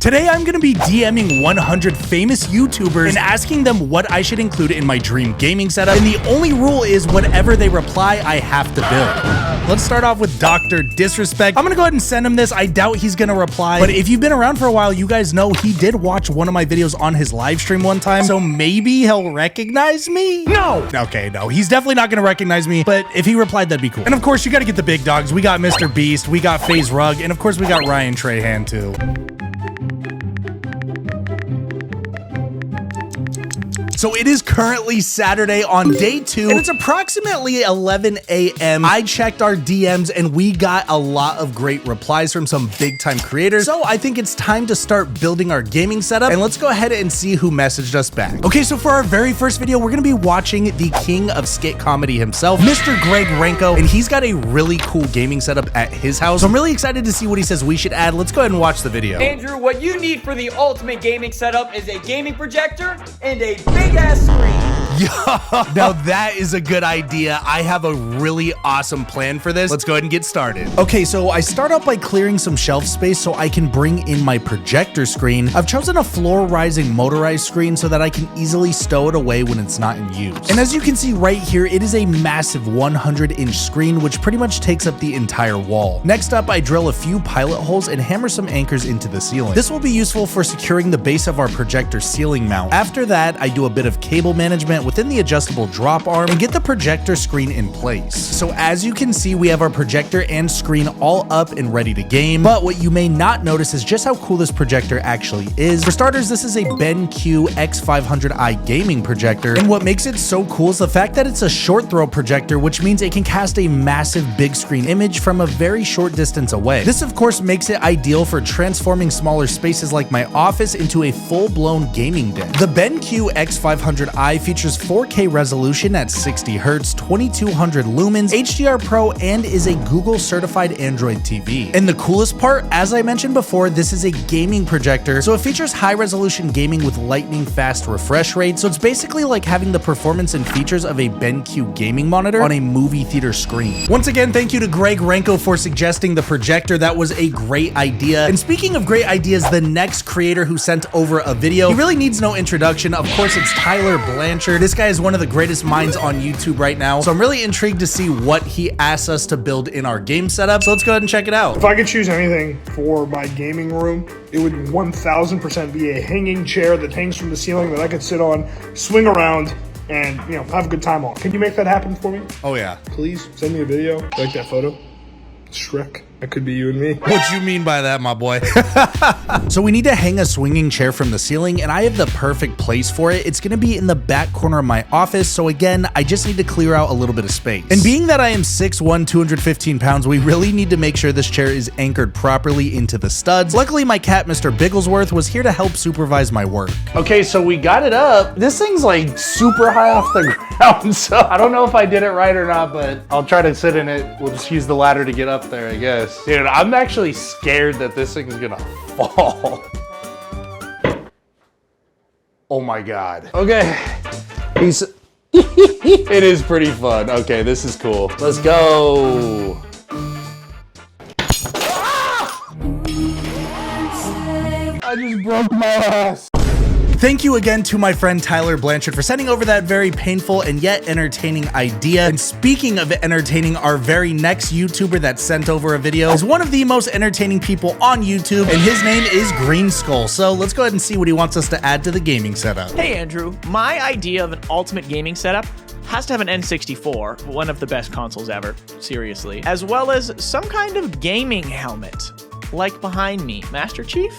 Today I'm gonna be DMing 100 famous YouTubers and asking them what I should include in my dream gaming setup, and the only rule is whatever they reply, I have to build. Let's start off with Dr. Disrespect. I'm gonna go ahead and send him this. I doubt he's gonna reply, but if you've been around for a while, you guys know he did watch one of my videos on his live stream one time, so maybe he'll recognize me? No! Okay, no, he's definitely not gonna recognize me, but if he replied, that'd be cool. And of course, you gotta get the big dogs. We got Mr. Beast, we got FaZe Rug, and of course, we got Ryan Trahan too. So it is currently Saturday on day 2, and it's approximately 11 a.m. I checked our DMs and we got a lot of great replies from some big time creators. So I think it's time to start building our gaming setup, and let's go ahead and see who messaged us back. Okay, so for our very first video, we're gonna be watching the king of skit comedy himself, Mr. Greg Renko, and he's got a really cool gaming setup at his house. So I'm really excited to see what he says we should add. Let's go ahead and watch the video. Andrew, what you need for the ultimate gaming setup is a gaming projector and a big ass screen. Now that is a good idea. I have a really awesome plan for this. Let's go ahead and get started. Okay, so I start out by clearing some shelf space so I can bring in my projector screen. I've chosen a floor rising motorized screen so that I can easily stow it away when it's not in use. And as you can see right here, it is a massive 100-inch screen, which pretty much takes up the entire wall. Next up, I drill a few pilot holes and hammer some anchors into the ceiling. This will be useful for securing the base of our projector ceiling mount. After that, I do a bit of cable management within the adjustable drop arm and get the projector screen in place. So as you can see, we have our projector and screen all up and ready to game, but what you may not notice is just how cool this projector actually is. For starters, this is a BenQ X500i gaming projector, and what makes it so cool is the fact that it's a short throw projector, which means it can cast a massive big screen image from a very short distance away. This of course makes it ideal for transforming smaller spaces like my office into a full-blown gaming den. The BenQ X500i features 4K resolution at 60 Hz, 2200 lumens, HDR Pro, and is a Google certified Android TV. And the coolest part, as I mentioned before, this is a gaming projector, so it features high resolution gaming with lightning fast refresh rate, so it's basically like having the performance and features of a BenQ gaming monitor on a movie theater screen. Once again, thank you to Greg Renko for suggesting the projector. That was a great idea. And speaking of great ideas, the next creator who sent over a video, he really needs no introduction. Of course, it's Tyler Blanchard. This guy is one of the greatest minds on YouTube right now, so I'm really intrigued to see what he asks us to build in our game setup. So let's go ahead and check it out. If I could choose anything for my gaming room, it would 1000% be a hanging chair that hangs from the ceiling that I could sit on, swing around, and have a good time on. Can you make that happen for me? Oh yeah. Please send me a video. Like that photo. Shrek. That could be you and me. What you mean by that, my boy? So we need to hang a swinging chair from the ceiling, and I have the perfect place for it. It's gonna be in the back corner of my office, so again, I just need to clear out a little bit of space. And being that I am 6'1", 215 pounds, we really need to make sure this chair is anchored properly into the studs. Luckily, my cat, Mr. Bigglesworth, was here to help supervise my work. Okay, so we got it up. This thing's like super high off the ground, so I don't know if I did it right or not, but I'll try to sit in it. We'll just use the ladder to get up there, I guess. Dude, I'm actually scared that this thing's gonna fall. Oh my God. Okay. It is pretty fun. Okay, this is cool. Let's go. I just broke my ass. Thank you again to my friend Tyler Blanchard for sending over that very painful and yet entertaining idea. And speaking of entertaining, our very next YouTuber that sent over a video is one of the most entertaining people on YouTube, and his name is Green Skull. So let's go ahead and see what he wants us to add to the gaming setup. Hey Andrew, my idea of an ultimate gaming setup has to have an N64, one of the best consoles ever, seriously, as well as some kind of gaming helmet, like behind me. Master Chief?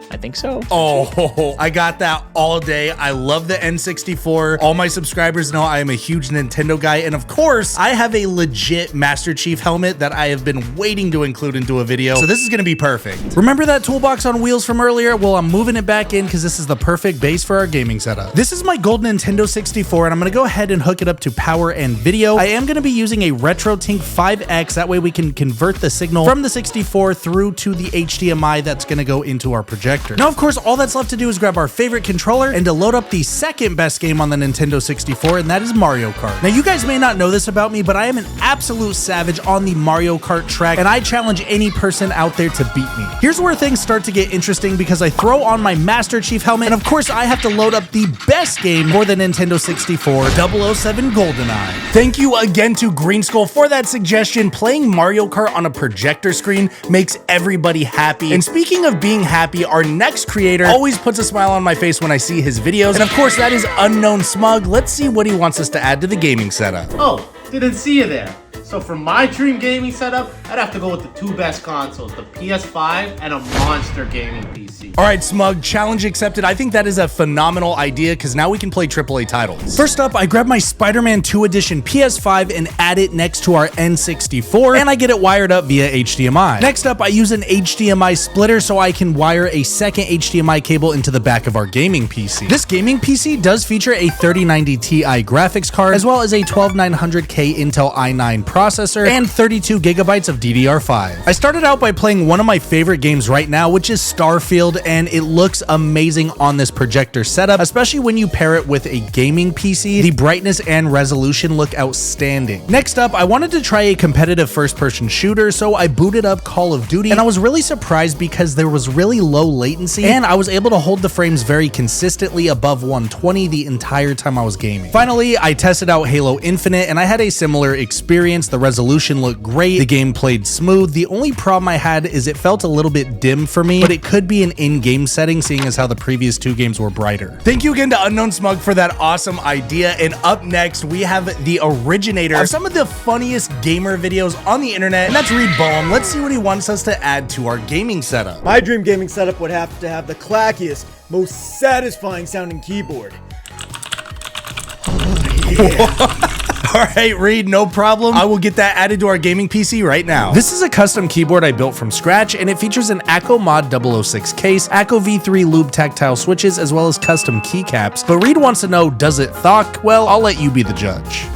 I think so. Oh, I got that all day. I love the N64. All my subscribers know I am a huge Nintendo guy. And of course, I have a legit Master Chief helmet that I have been waiting to include into a video. So this is gonna be perfect. Remember that toolbox on wheels from earlier? Well, I'm moving it back in because this is the perfect base for our gaming setup. This is my gold Nintendo 64, and I'm gonna go ahead and hook it up to power and video. I am gonna be using a RetroTink 5X. That way we can convert the signal from the 64 through to the HDMI that's gonna go into our projector. projector. Now, of course, all that's left to do is grab our favorite controller and to load up the second best game on the Nintendo 64, and that is Mario Kart. Now, you guys may not know this about me, but I am an absolute savage on the Mario Kart track, and I challenge any person out there to beat me. Here's where things start to get interesting because I throw on my Master Chief helmet, and of course, I have to load up the best game for the Nintendo 64, 007 GoldenEye. Thank you again to Green Skull for that suggestion. Playing Mario Kart on a projector screen makes everybody happy. And speaking of being happy, our next creator always puts a smile on my face when I see his videos. And of course, that is Unknown Smug. Let's see what he wants us to add to the gaming setup. Oh, didn't see you there. So for my dream gaming setup, I'd have to go with the two best consoles, the PS5 and a monster gaming PC. All right, Smug, challenge accepted. I think that is a phenomenal idea because now we can play AAA titles. First up, I grab my Spider-Man 2 Edition PS5 and add it next to our N64, and I get it wired up via HDMI. Next up, I use an HDMI splitter so I can wire a second HDMI cable into the back of our gaming PC. This gaming PC does feature a 3090 Ti graphics card, as well as a 12900K Intel i9 processor and 32 gigabytes of DDR5. I started out by playing one of my favorite games right now, which is Starfield, and it looks amazing on this projector setup, especially when you pair it with a gaming PC. The brightness and resolution look outstanding. Next up, I wanted to try a competitive first-person shooter, so I booted up Call of Duty, and I was really surprised because there was really low latency, and I was able to hold the frames very consistently above 120 the entire time I was gaming. Finally, I tested out Halo Infinite, and I had a similar experience. The resolution looked great, the game played smooth. The only problem I had is it felt a little bit dim for me, but it could be an in-game setting seeing as how the previous two games were brighter. Thank you again to Unknown Smug for that awesome idea. And up next, we have the originator of some of the funniest gamer videos on the internet, and that's Reed Boehm. Let's see what he wants us to add to our gaming setup. My dream gaming setup would have to have the clackiest, most satisfying sounding keyboard. All right, Reed, no problem. I will get that added to our gaming PC right now. This is a custom keyboard I built from scratch, and it features an Acco Mod 006 case, Acco V3 lube tactile switches, as well as custom keycaps. But Reed wants to know, does it thok? Well, I'll let you be the judge.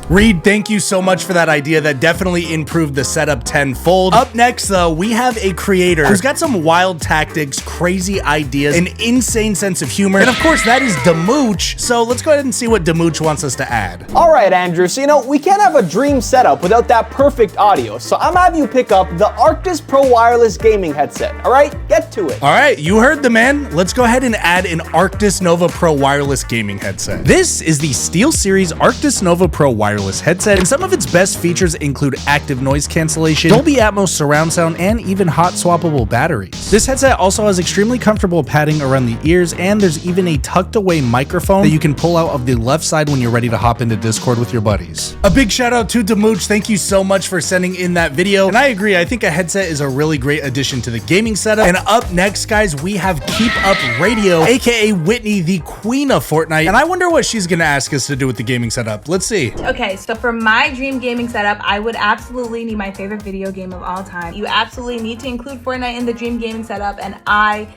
Reed, thank you so much for that idea. That definitely improved the setup tenfold. Up next, though, we have a creator who's got some wild tactics, crazy ideas, an insane sense of humor, and of course, that is Demooch. So let's go ahead and see what Demooch wants us to add. All right, Andrew, so we can't have a dream setup without that perfect audio, so I'm having you pick up the Arctis Pro Wireless Gaming Headset, all right? Get to it. All right, you heard the man. Let's go ahead and add an Arctis Nova Pro Wireless Gaming Headset. This is the SteelSeries Arctis Nova Pro Wireless headset, and some of its best features include active noise cancellation, Dolby Atmos surround sound, and even hot swappable batteries. This headset also has extremely comfortable padding around the ears, and there's even a tucked away microphone that you can pull out of the left side when you're ready to hop into Discord with your buddies. A big shout out to Demooch. Thank you so much for sending in that video, and I agree, I think a headset is a really great addition to the gaming setup. And up next, guys, we have Keep Up Radio, aka Whitney, the queen of Fortnite, and I wonder what she's gonna ask us to do with the gaming setup. Let's see. Okay, so for my dream gaming setup, I would absolutely need my favorite video game of all time. You absolutely need to include Fortnite in the dream gaming setup, and I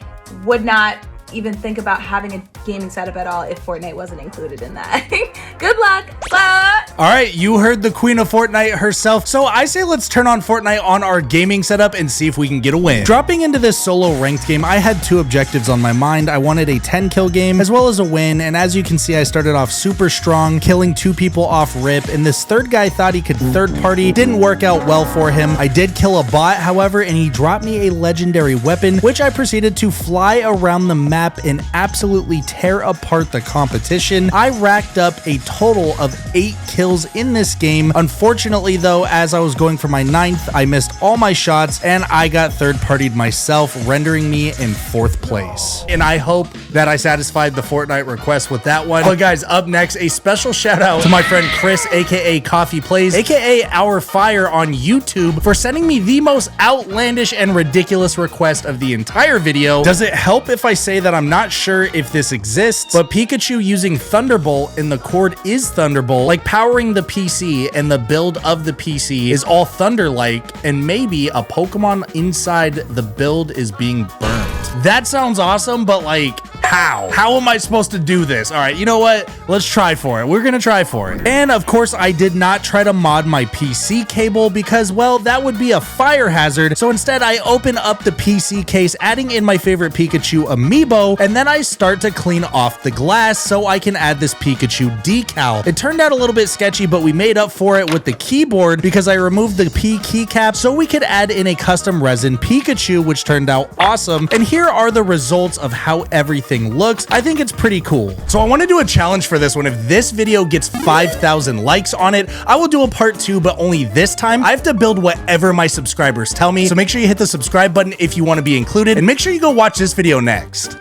would not even think about having a gaming setup at all if Fortnite wasn't included in that. Good luck. Bye. All right, you heard the queen of Fortnite herself. So I say let's turn on Fortnite on our gaming setup and see if we can get a win. Dropping into this solo ranked game, I had two objectives on my mind. I wanted a 10 kill game as well as a win. And as you can see, I started off super strong, killing two people off rip. And this third guy thought he could third party. Didn't work out well for him. I did kill a bot, however, and he dropped me a legendary weapon, which I proceeded to fly around the map and absolutely tear apart the competition. I racked up a total of 8 kills in this game. Unfortunately, though, as I was going for my 9th, I missed all my shots and I got third-partied myself, rendering me in 4th place. And I hope that I satisfied the Fortnite request with that one. But guys, up next, a special shout out to my friend Chris, aka Coffee Plays, aka Our Fire on YouTube, for sending me the most outlandish and ridiculous request of the entire video. Does it help if I say that I'm not sure if this exists, but Pikachu using Thunderbolt and the cord is Thunderbolt, like powering the PC, and the build of the PC is all Thunder-like, and maybe a Pokemon inside the build is being burned. That sounds awesome, but like, How am I supposed to do this? All right, you know what? Let's try for it. We're gonna try for it. And of course, I did not try to mod my PC cable because, well, that would be a fire hazard. So instead, I open up the PC case, adding in my favorite Pikachu amiibo, and then I start to clean off the glass so I can add this Pikachu decal. It turned out a little bit sketchy, but we made up for it with the keyboard because I removed the P keycap so we could add in a custom resin Pikachu, which turned out awesome. And here are the results of how everything looks. I think it's pretty cool. So I want to do a challenge for this one. If this video gets 5,000 likes on it, I will do a part 2, but only this time I have to build whatever my subscribers tell me. So make sure you hit the subscribe button if you want to be included, and make sure you go watch this video next.